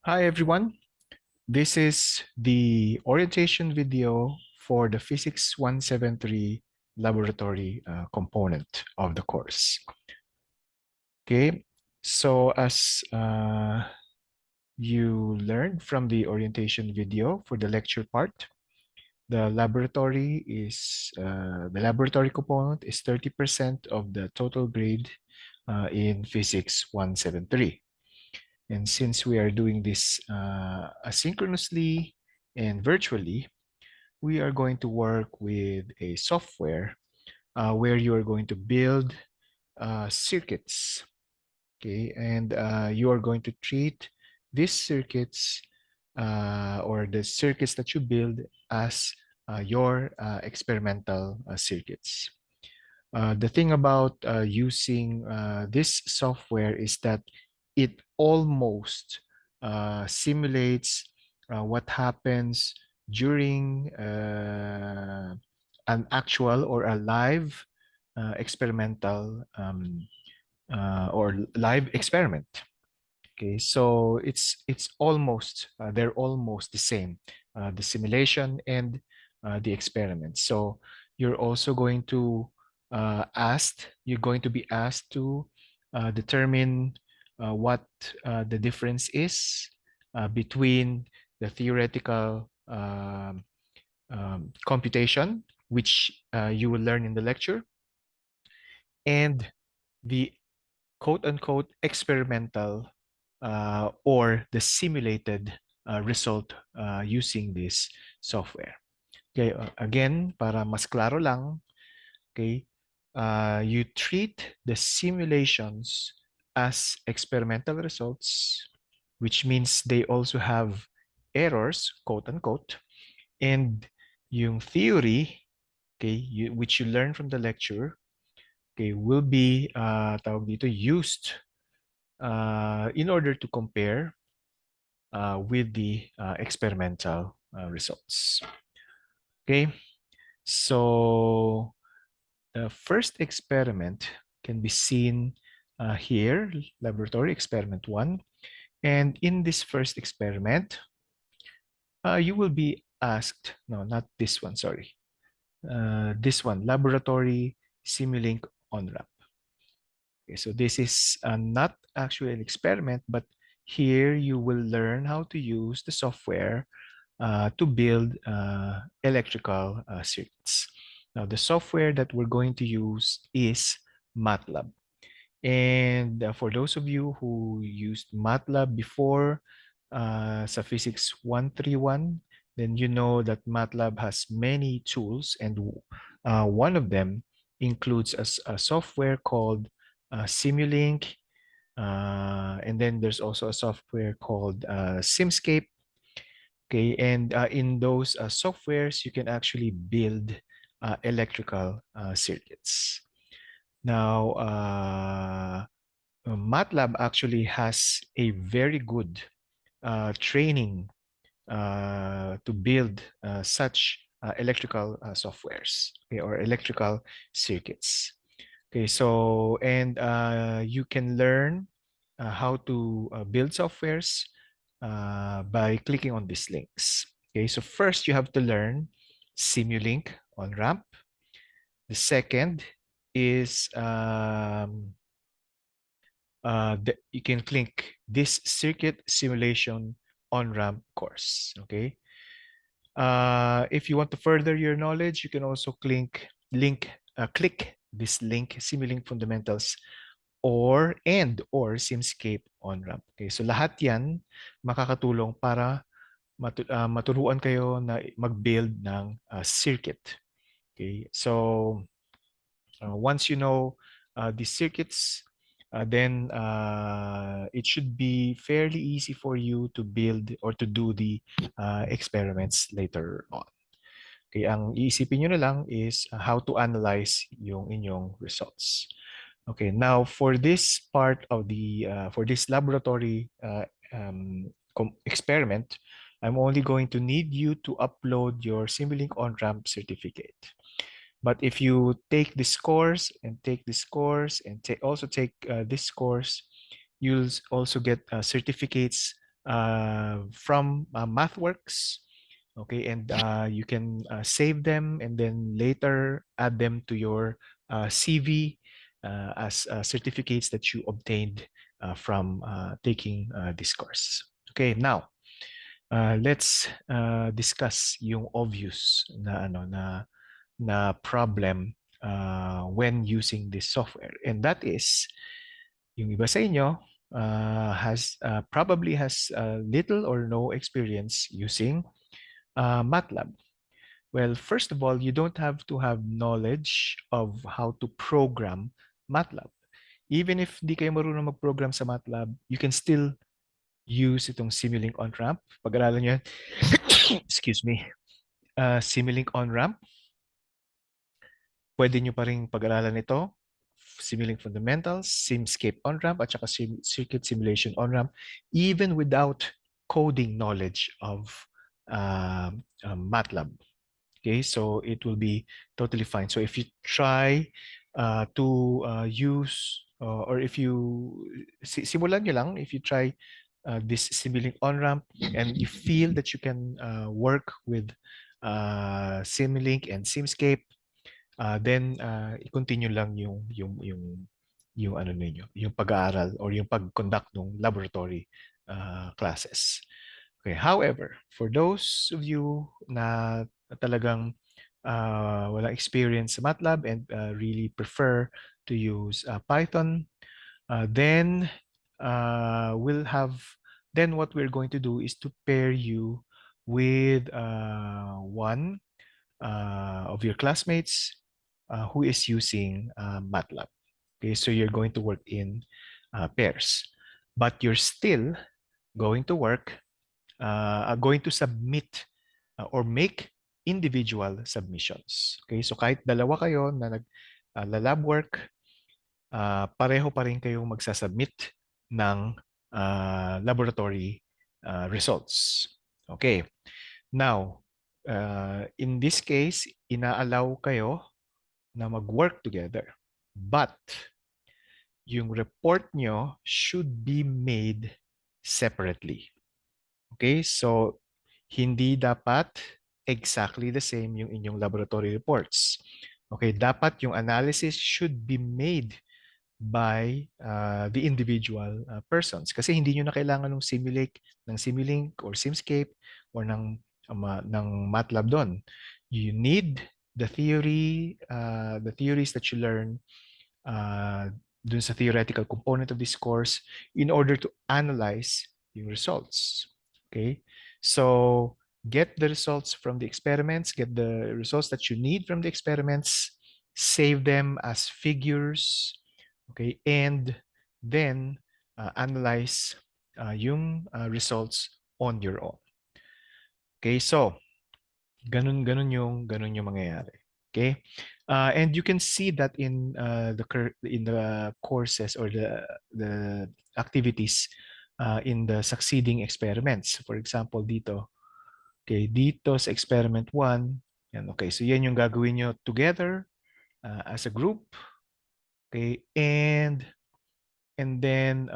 Hi everyone, this is the orientation video for the Physics 173 laboratory component of the course. Okay, so as you learned from the orientation video for the lecture part, the laboratory component is 30% of the total grade in Physics 173. And since we are doing this asynchronously and virtually, we are going to work with a software where you are going to build circuits, okay? And you are going to treat these circuits or the circuits that you build as your experimental circuits. The thing about using this software is that it almost simulates what happens during an actual or a live experimental or live experiment. Okay, so it's almost they're almost the same, the simulation and the experiment. So you're also going to you're going to be asked to determine what the difference is between the theoretical computation, which you will learn in the lecture, and the quote-unquote experimental or the simulated result using this software. Okay, again, para mas klaro lang, okay, you treat the simulations as experimental results, which means they also have errors, quote-unquote, and yung theory, okay, which you learn from the lecture, okay, will be tawag dito, used in order to compare with the experimental results. Okay, so the first experiment can be seen here, laboratory experiment 1. And in this first experiment, you will be asked, no, not this one, sorry. This one, laboratory Simulink on-ramp. Okay, so this is not actually an experiment, but here you will learn how to use the software to build electrical circuits. Now, the software that we're going to use is MATLAB. And for those of you who used MATLAB before sa Physics 131, then you know that MATLAB has many tools, and one of them includes a software called Simulink, and then there's also a software called Simscape. Okay, and in those softwares, you can actually build electrical circuits. Now, MATLAB actually has a very good training to build such electrical softwares, okay, or electrical circuits. Okay, so and you can learn how to build softwares by clicking on these links. Okay, so first you have to learn Simulink on ramp. The second is you can click this circuit simulation on ramp course. Okay. If you want to further your knowledge, you can also click this link, Simulink Fundamentals or Simscape on ramp. Okay, so lahat yan makakatulong para maturuan kayo na mag-build ng circuit. Okay, so once you know the circuits, then it should be fairly easy for you to build or to do the experiments later on. Okay, ang iisipin nyo na lang is how to analyze yung inyong results. Okay, now for this part of the, for this laboratory experiment, I'm only going to need you to upload your Simulink on-ramp certificate. But if you take this course and take this course and also take this course, you'll also get certificates from MathWorks. Okay, and you can save them and then later add them to your CV as certificates that you obtained from taking this course. Okay, now let's discuss yung obvious na problem when using this software, and that is yung iba sa inyo has probably has little or no experience using MATLAB. Well, first of all, you don't have to have knowledge of how to program MATLAB. Even if di kayo marunong mag-program sa MATLAB, you can still use itong Simulink on-ramp. Pag-aralan nyo yan. Excuse me. Simulink on-ramp. Pwede nyo pa rin pag-aralan ito. Simulink Fundamentals, Simscape on-ramp, at saka Circuit Simulation on-ramp, even without coding knowledge of MATLAB. Okay, so it will be totally fine. So if you try to use, or if you, simulan nyo lang, if you try this Simulink on-ramp and you feel that you can work with Simulink and Simscape, then i-continue lang yung ano ninyo, yung pag-aaral or yung pag-conduct ng laboratory classes. Okay, however, for those of you na talagang walang experience sa MATLAB and really prefer to use Python, then what we're going to do is to pair you with one of your classmates who is using MATLAB. Okay, so you're going to work in pairs, but you're still going to going to submit or make individual submissions. Okay, so kahit dalawa kayo na nag-lab work, pareho pa rin kayong magsasubmit ng laboratory results. Okay, now, in this case, inaalaw kayo na mag-work together. But yung report nyo should be made separately. Okay, so hindi dapat exactly the same yung inyong laboratory reports. Okay, dapat yung analysis should be made by the individual persons. Kasi hindi nyo na kailangan ng Simulink or Simscape or ng MATLAB doon. You need the theories that you learn dun sa theoretical component of this course in order to analyze yung results. Okay? So, get the results from the experiments, get the results that you need from the experiments, save them as figures, okay? And then analyze yung results on your own. Okay? So, ganun yung mangyayari. Okay? And you can see that in the courses or the activities in the succeeding experiments. For example, dito. Okay, dito sa experiment 1, yan, okay, so yan yung gagawin nyo together as a group. Okay, and then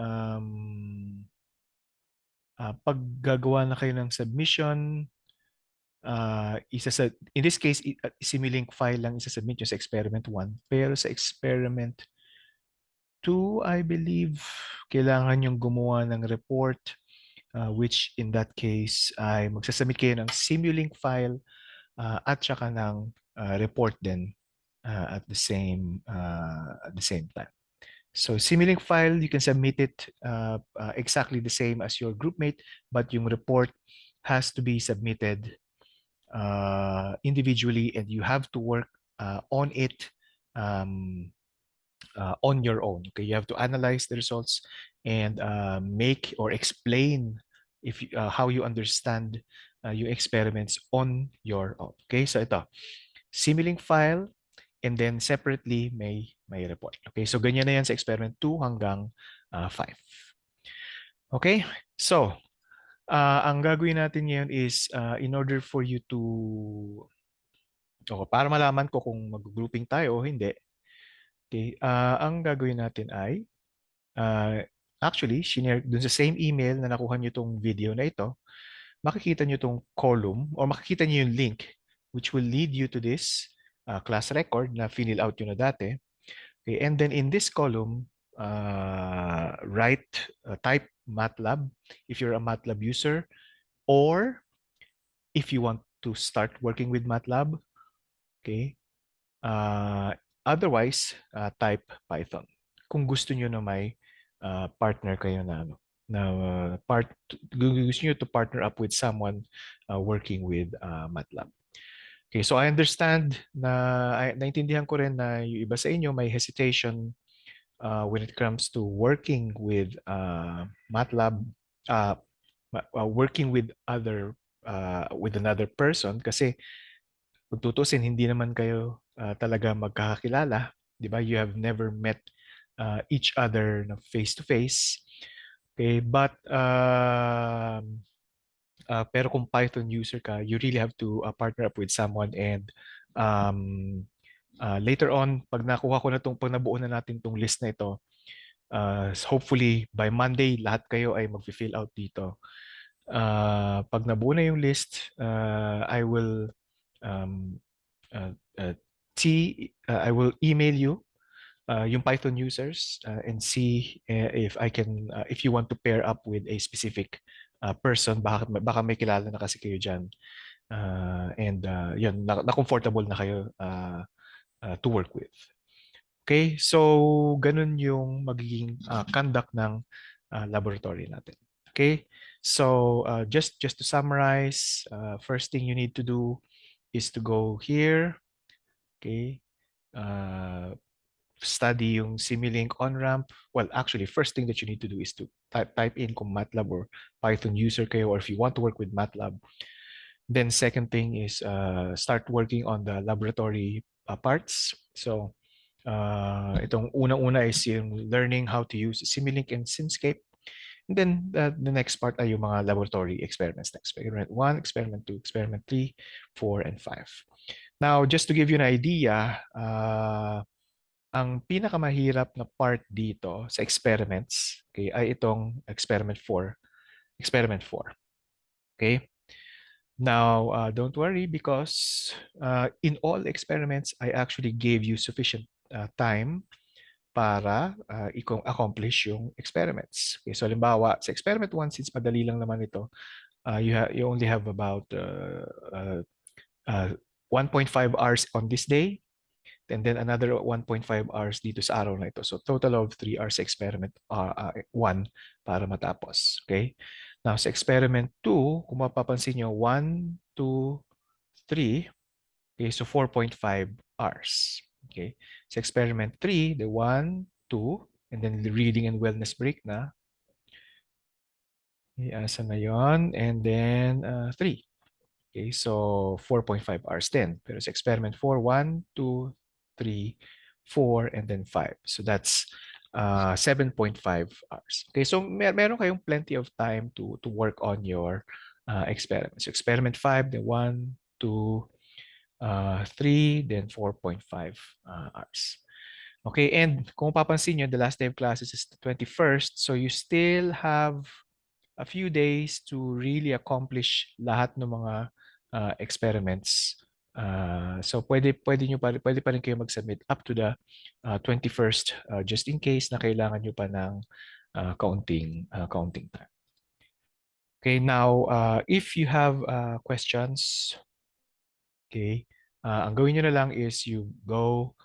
pag gagawa na kayo ng submission, in this case, Simulink file lang isa-submit nyo sa experiment 1. Pero sa experiment 2, I believe, kailangan yung gumawa ng report, which in that case, ay magsasubmit kayo ng Simulink file at saka ng report din at the same time. So Simulink file, you can submit it exactly the same as your groupmate, but yung report has to be submitted individually, and you have to work on it on your own. Okay, you have to analyze the results and make or explain how you understand your experiments on your own. Okay, so ito, Simulink file, and then separately may report. Okay, so ganyan na yan sa experiment 2 hanggang 5. Okay, so ang gagawin natin ngayon is in order for you to para malaman ko kung mag-grouping tayo o hindi. Okay, ang gagawin natin ay Actually, shinare dun sa same email na nakuha nyo itong video na ito, makikita nyo itong column or makikita nyo yung link which will lead you to this class record na fill out nyo na dati. Okay, and then in this column, type MATLAB if you're a MATLAB user, or if you want to start working with MATLAB. Okay. Otherwise, type Python. Kung gusto nyo na may partner kayo na ano, na gusto nyo to partner up with someone working with MATLAB. Okay, so I understand na naintindihan ko rin na yung iba sa inyo may hesitation when it comes to working with MATLAB, working with another person, kasi kung tutusin, hindi naman kayo talaga magkakakilala, di ba? You have never met each other face to face. Okay, but pero kung Python user ka, you really have to partner up with someone, and um, later on, pag nabuo na natin tong list na ito, hopefully by Monday, lahat kayo ay mag-fill out dito. Pag nabuo na yung list, I will um, uh, uh, I will email you yung Python users and see if you want to pair up with a specific person. Baka may kilala na kasi kayo dyan. And yun, na-comfortable na kayo to work with. Okay, so ganun yung magiging conduct ng laboratory natin. Okay, so just to summarize, first thing you need to do is to go here. Okay, study yung Simulink on-ramp. Well, actually, first thing that you need to do is to type in kung MATLAB or Python user kayo, or if you want to work with MATLAB. Then second thing is start working on the laboratory parts. So itong unang-una is yung learning how to use Simulink and Simscape. And then the next part ay yung mga laboratory experiments. Experiment 1, experiment 2, experiment 3, 4, and 5. Now, just to give you an idea, ang pinakamahirap na part dito sa experiments, okay, ay itong experiment 4. Experiment 4. Okay? Now, don't worry, because in all experiments, I actually gave you sufficient time para accomplish yung experiments. Okay, so halimbawa, sa experiment 1, since madali lang naman ito, you only have about 1.5 hours on this day, and then another 1.5 hours dito sa araw na ito. So total of 3 hours experiment 1 para matapos. Okay? Now sa experiment 2, kung mapapansin nyo, 1, 2, 3. Okay, so 4.5 hours. Okay? Sa experiment 3, the 1, 2, and then the reading and wellness break na. Okay, asa na yun? And then 3. Okay, so 4.5 hours din. Pero sa experiment 4, 1, 2, 3, 4, and then 5. So that's 7.5 hours. Okay, so meron kayong plenty of time to work on your experiment. So experiment 5, then 1, 2, 3, then 4.5 hours. Okay, and kung papansin nyo, the last day of classes is the 21st. So you still have a few days to really accomplish lahat ng mga experiments. So pwede pa rin kayo mag-submit up to the 21st just in case na kailangan nyo pa ng counting time. Okay, now if you have questions, okay, ang gawin nyo na lang is you go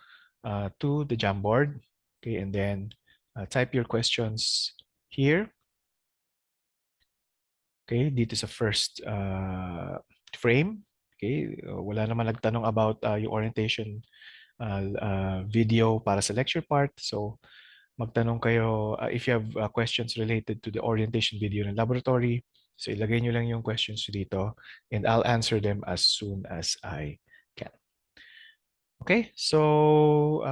to the Jamboard, okay, and then type your questions here. Okay, dito sa first frame. Okay, wala naman nagtanong about yung orientation video para sa lecture part. So magtanong kayo if you have questions related to the orientation video ng laboratory. So ilagay nyo lang yung questions dito and I'll answer them as soon as I can. Okay, so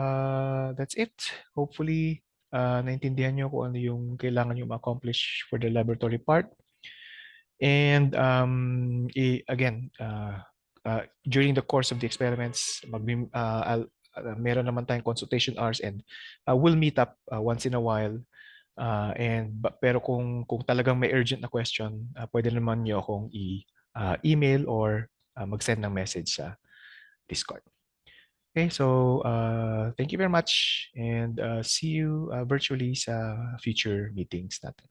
that's it. Hopefully naintindihan nyo kung ano yung kailangan nyo ma-accomplish for the laboratory part. And again, during the course of the experiments, meron naman tayong consultation hours, and we'll meet up once in a while Pero kung talagang may urgent na question, pwede naman niyo akong email or mag-send ng message sa Discord. Okay, so thank you very much and see you virtually sa future meetings natin.